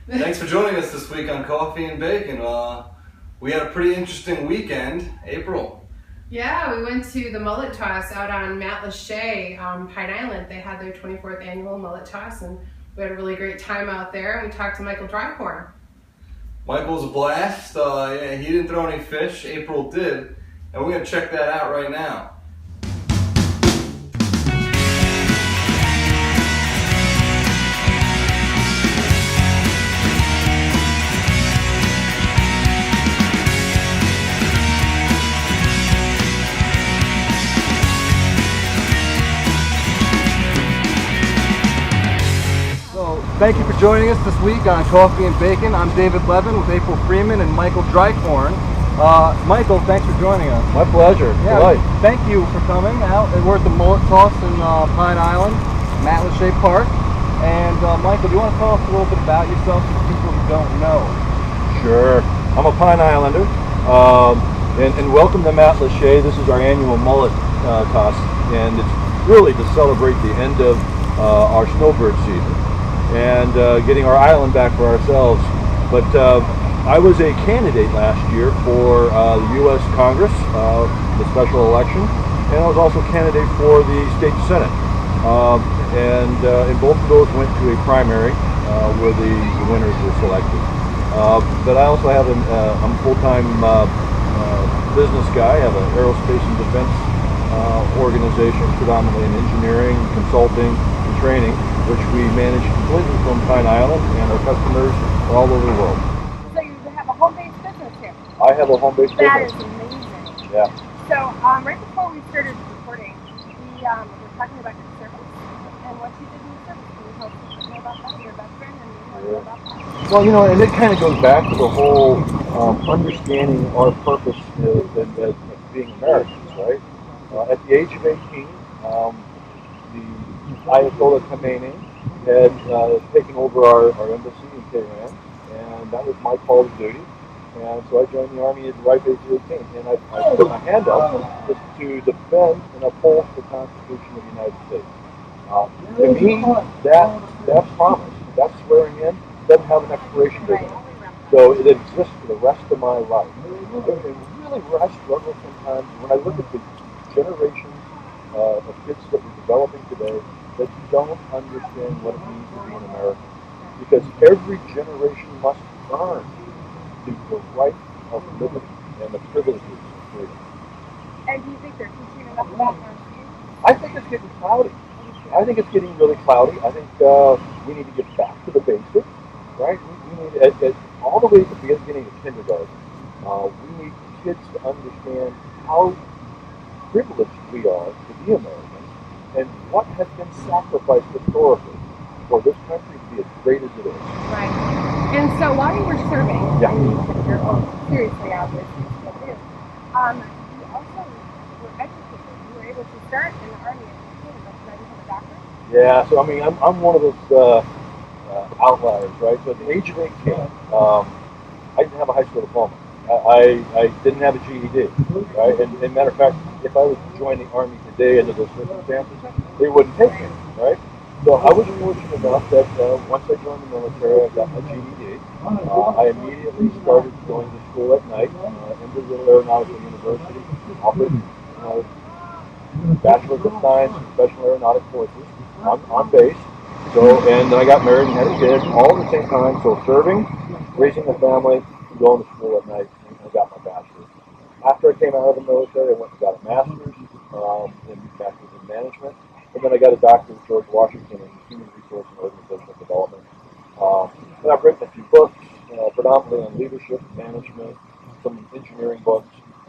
Thanks for joining us this week on Coffee and Bacon. We had a pretty interesting weekend, April. Yeah, we went to the mullet toss out on Matlacha, Pine Island. They had their 24th annual mullet toss, and we had a really great time out there. And we talked to Michael Dryhorn. Michael was a blast. He didn't throw any fish. April did, and we're gonna check that out right now. Thank you for joining us this week on Coffee and Bacon. I'm David Levin with April Freeman and Michael Dryhorn. Michael, thanks for joining us. My pleasure. Yeah, thank you for coming out. We're at the Mullet Toss in Pine Island, Matlacha Park. And Michael, do you want to tell us a little bit about yourself for people who don't know? Sure. I'm a Pine Islander, and welcome to Matlacha. This is our annual mullet toss, and it's really to celebrate the end of our snowbird season and getting our island back for ourselves. But I was a candidate last year for the U.S. Congress, the special election, and I was also a candidate for the state senate. And both of those went to a primary where the winners were selected. But I also have I'm a full-time business guy. I have an aerospace and defense organization, predominantly in engineering, consulting, and training, which we manage completely from Pine Island, and our customers are all over the world. So you have a home-based business here? I have a home-based business. That is amazing. Yeah. So right before we started recording, we were talking about your service and what you did in your service. Can you tell us a bit more about that? You're a veteran, and more about that? Well, and it kind of goes back to the whole understanding our purpose as being Americans, right? At the age of 18, the Ayatollah Khomeini had taken over our embassy in Tehran, and that was my call to duty. And so I joined the Army at the ripe age of 18, and I put my hand up just to defend and uphold the Constitution of the United States. To me, that promise, that swearing in, doesn't have an expiration date. So it exists for the rest of my life. And really where I struggle sometimes, when I look at the generations of kids that we're developing today that don't understand what it means to be an American. Because every generation must earn the right of liberty and the privileges of freedom. And do you think they're teaching enough about our schools? I think it's getting cloudy. I think it's getting really cloudy. I think we need to get back to the basics, right? We need, at all the way at the beginning of kindergarten, we need kids to understand how privileged we are to be Americans and what has been sacrificed historically for this country to be as great as it is. Right. And so while you were serving, Yeah. you're seriously out there, you also were educated. You were able to start in the Army at 18, but then become a doctor? Yeah, so I mean, I'm one of those outliers, right? So at the age of 18, I didn't have a high school diploma. I didn't have a GED, right? And matter of fact, if I was to join the Army today under those circumstances, they wouldn't take me, right? So I was fortunate enough that once I joined the military, I got my GED. I immediately started going to school at night, Embry-Riddle Aeronautical University, offered Bachelor of Science in Professional Aeronautic Courses on base. So, and then I got married and had a kid all at the same time. So serving, raising a family, going to school at night, and I got my bachelor's. After I came out of the military, I went and got a master's in management, and then I got a doctorate at George Washington in human resource and organizational development. And I've written a few books, predominantly on leadership, management, some engineering books,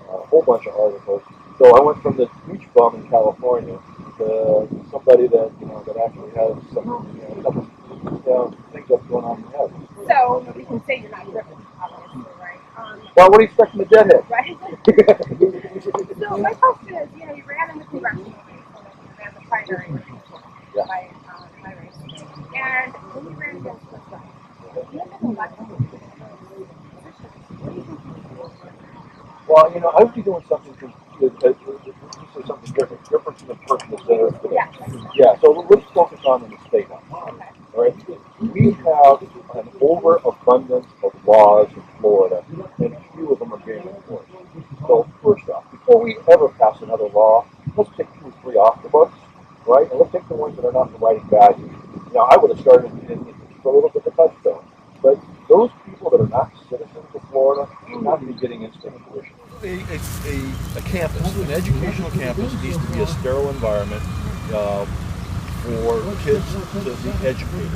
a whole bunch of articles. So I went from this beach bum in California to somebody that that actually has some things that's going on in the head. So we can say you're not driven, obviously, right? Well, what do you expect from a deadhead? Right? So my question is, you ran in the congressional race, and then you ran the primary race by my race. And when you ran against this guy, you had been elected to those positions. What do you think you could do? Well, I would be doing something something different from the person that's there today. Yes. Yeah, so let's focus on the state house. Okay. All right? We have an overabundance of laws in Florida, and few of them are being enforced. So first off, before we ever pass another law, let's take 2 or 3 off the books, right? And let's take the ones that are not providing value. Now, I would have started in a little bit of touchstone, but those people that are not citizens of Florida should not be getting instant tuition. A campus, an educational campus, needs to be a sterile environment for kids to be educated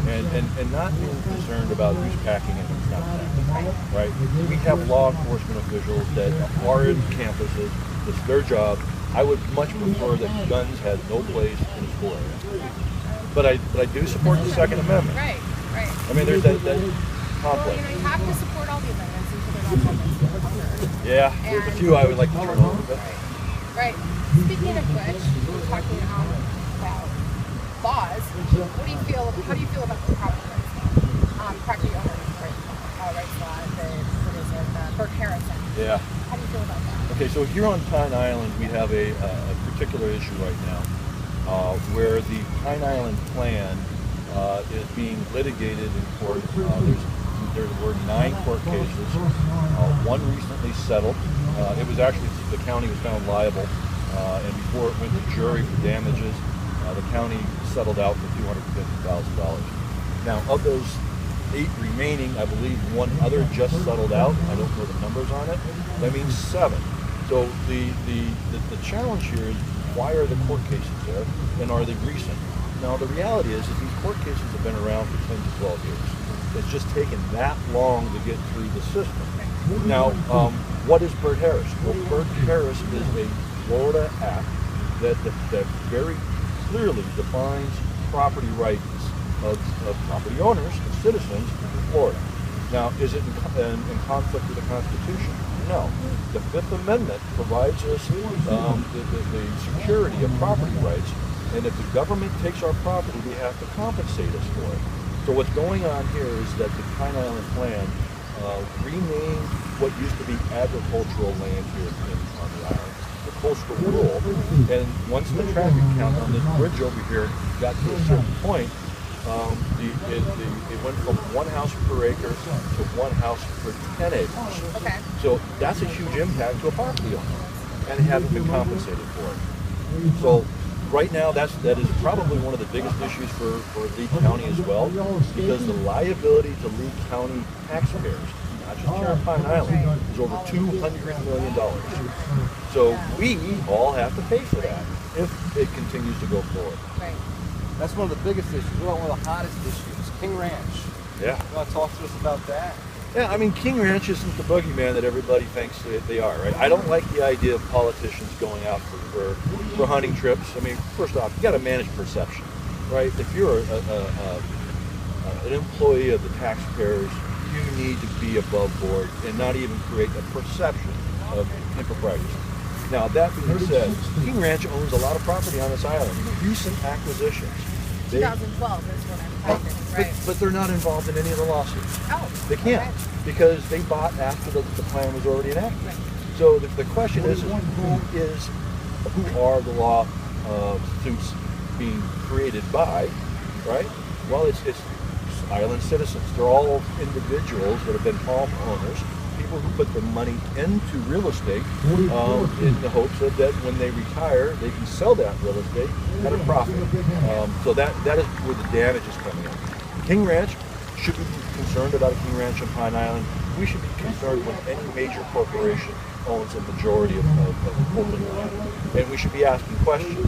and not being concerned about who's packing and who's not packing, right? We have law enforcement officials that are in campuses. It's their job. I would much prefer that guns had no place in a school area. But I do support the Second Amendment. Right. I mean, there's that Well, conflict. you have to support all the amendments until they're not amendments. Yeah, there's a few I would like to turn over. But Right. Speaking of which, we're talking about laws. What do you feel? How do you feel about the property rights? Property owners' rights law. Burke Harrison. yeah. How do you feel about that? Okay, so here on Pine Island, we have a particular issue right now where the Pine Island plan is being litigated in court. There were 9 court cases. One recently settled. It was actually, the county was found liable, and before it went to jury for damages, the county settled out for $250,000. Now, of those 8 remaining, I believe 1 other just settled out. I don't know the numbers on it. That means 7. So the challenge here is, why are the court cases there, and are they recent? Now, the reality is that these court cases have been around for 10 to 12 years. It's just taken that long to get through the system. Now, what is Burt Harris? Well, Burt Harris is a Florida act that very clearly defines property rights of property owners and citizens in Florida. Now, is it in conflict with the Constitution? No. The Fifth Amendment provides us the security of property rights, and if the government takes our property, they have to compensate us for it. So what's going on here is that the Pine Island plan renamed what used to be agricultural land here on the island the coastal rural, and once the traffic count on this bridge over here got to a certain point, it went from 1 house per acre to 1 house per 10 acres. Okay. So that's a huge impact to a property owner, and they haven't been compensated for it. So right now, that is probably one of the biggest issues for Lee County as well, because the liability to Lee County taxpayers, not just here on Pine Island, is over $200 million. So we all have to pay for that if it continues to go forward. Right. That's one of the biggest issues. One of the hottest issues, King Ranch. Yeah. You want to talk to us about that? Yeah, I mean, King Ranch isn't the boogeyman that everybody thinks they are, right? I don't like the idea of politicians going out for hunting trips. I mean, first off, you got to manage perception, right? If you're an employee of the taxpayers, you need to be above board and not even create a perception of impropriety. Now, that being said, King Ranch owns a lot of property on this island. Recent acquisitions. 2012 is when I'm finding, right? But they're not involved in any of the lawsuits. Oh. They can't, Okay. because they bought after the plan was already enacted. Right. So the question is who are the lawsuits being created by, right? Well, it's island citizens. They're all individuals that have been homeowners, people who put their money into real estate in the hopes that when they retire, they can sell that real estate at a profit. So that is where the damage is coming in. King Ranch should be concerned about a King Ranch on Pine Island. We should be concerned when any major corporation owns a majority of open land, and we should be asking questions.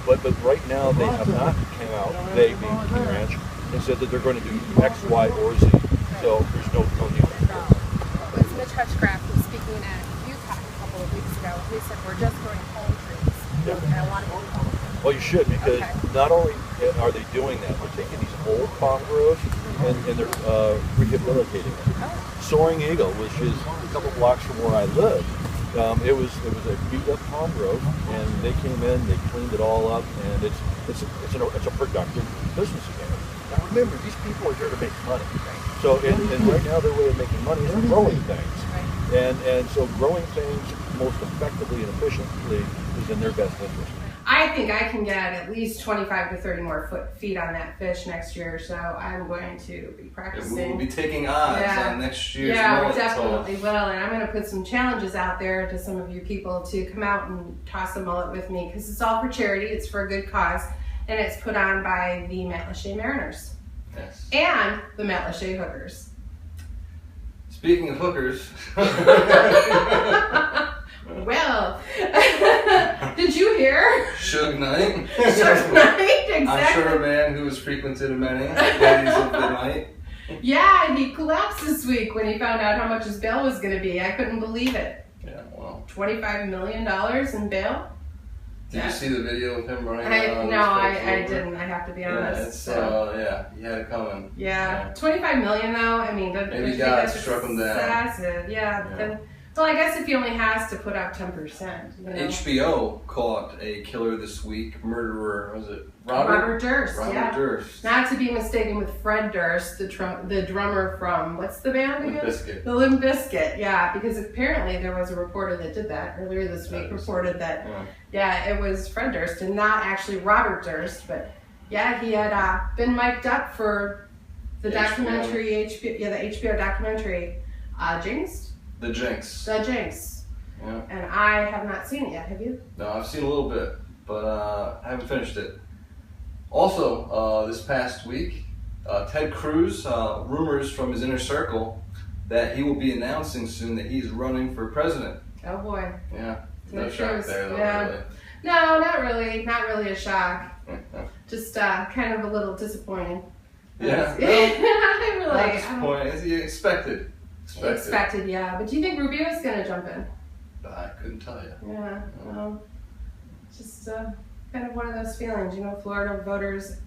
But right now they have not come out, they being King Ranch, and said that they're going to do X, Y, or Z. So there's no need. Mitch Hutchcraft was speaking at UConn a couple of weeks ago. He said we're just growing palm trees, and I want to grow palm trees. Well, you should, because not only are they doing that, they're taking these old palm groves and they're rehabilitating them. Soaring Eagle, which is a couple blocks from where I live, it was a beat up palm grove, and they came in, they cleaned it all up, and it's a productive business again. Now remember, these people are here to make money. So and right now their way of making money is growing things, and so growing things most effectively and efficiently is in their best interest. I I think I can get at least 25 to 30 more feet on that fish next year, so I'm going to be practicing. We will be taking odds on next year's Yeah, we mullet definitely toss. will, and I'm going to put some challenges out there to some of you people to come out and toss a mullet with me, because it's all for charity, it's for a good cause, and it's put on by the Matlacha Mariners. Yes. And the Matlacha Hookers. Speaking of hookers. Well, did you hear? Suge Knight. Suge Knight, exactly. I'm sure a man who has frequented many ladies of the night. Yeah, he collapsed this week when he found out how much his bail was going to be. I couldn't believe it. Yeah, well. $25 million in bail? Did you see the video of him running around? No, I didn't. I have to be honest. Yeah, it's, so. yeah, he had it coming. Yeah, $25 million though. I mean, maybe God struck him down. Excessive. Yeah. Then, well, I guess if he only has to put up 10%. You know? HBO caught a killer this week, murderer. Was it Robert Durst? Robert Durst. Not to be mistaken with Fred Durst, the drummer from what's the band again? Limp Bizkit. The Limp Bizkit. Yeah, because apparently there was a reporter that did that earlier this week. Reported that. Yeah, it was Fred Durst and not actually Robert Durst, but yeah, he had been mic'd up for the documentary HBO, the HBO documentary, Jinx. The Jinx. The Jinx. Yeah. And I have not seen it yet. Have you? No, I've seen a little bit, but I haven't finished it. Also, this past week, Ted Cruz, rumors from his inner circle that he will be announcing soon that he's running for president. Oh boy. Yeah. No Ted shock Cruz. there, though, Yeah. really. No, not really. Not really a shock. Just kind of a little disappointing. Yeah. Really. Disappointing. You expected. Expected, yeah. But do you think Rubio is going to jump in? I couldn't tell you. Yeah. Well, just kind of one of those feelings, you know. Florida voters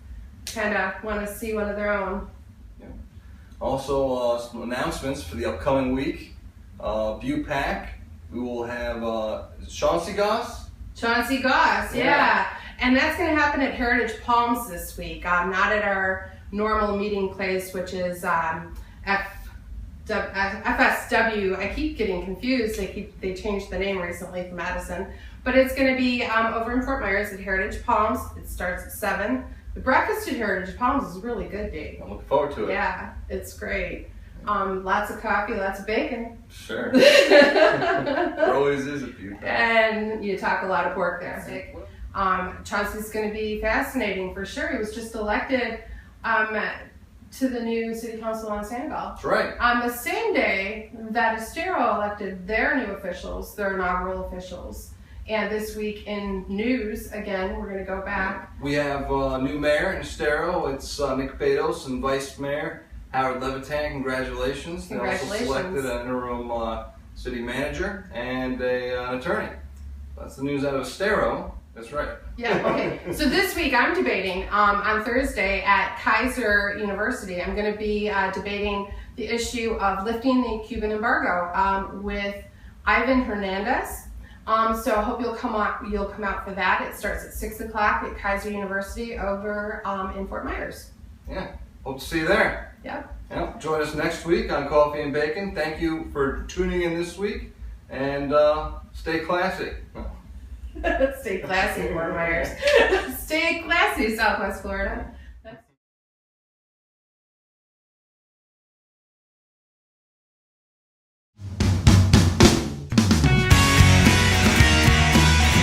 kind of want to see one of their own. Yeah. Also, some announcements for the upcoming week. BUPAC. We will have Chauncey Goss. Chauncey Goss, yeah. And that's going to happen at Heritage Palms this week. Not at our normal meeting place, which is FSW. I keep getting confused. They changed the name recently from Madison. But it's going to be over in Fort Myers at Heritage Palms. It starts at 7. The breakfast at Heritage Palms is really good, Dave. I'm looking forward to it. Yeah, it's great. Lots of coffee, lots of bacon. Sure. There always is a few. And you talk a lot of pork there. Chauncey's going to be fascinating for sure. He was just elected to the new city council on Sandoval. That's right. On the same day that Estero elected their new officials, their inaugural officials. And this week in news, again, we're going to go back. We have a new mayor in Estero. It's Nick Betos, and vice mayor Howard Levitan. Congratulations. They also selected an interim city manager and an attorney. That's the news out of Estero. That's right. Yeah, okay. So this week I'm debating on Thursday at Kaiser University. I'm going to be debating the issue of lifting the Cuban embargo with Ivan Hernandez. So I hope you'll come out for that. It starts at 6 o'clock at Kaiser University over in Fort Myers. Yeah, hope to see you there. Yep. Yeah, join us next week on Coffee and Bacon. Thank you for tuning in this week, and stay classy. Stay classy, Fort Myers. Stay classy, Southwest Florida.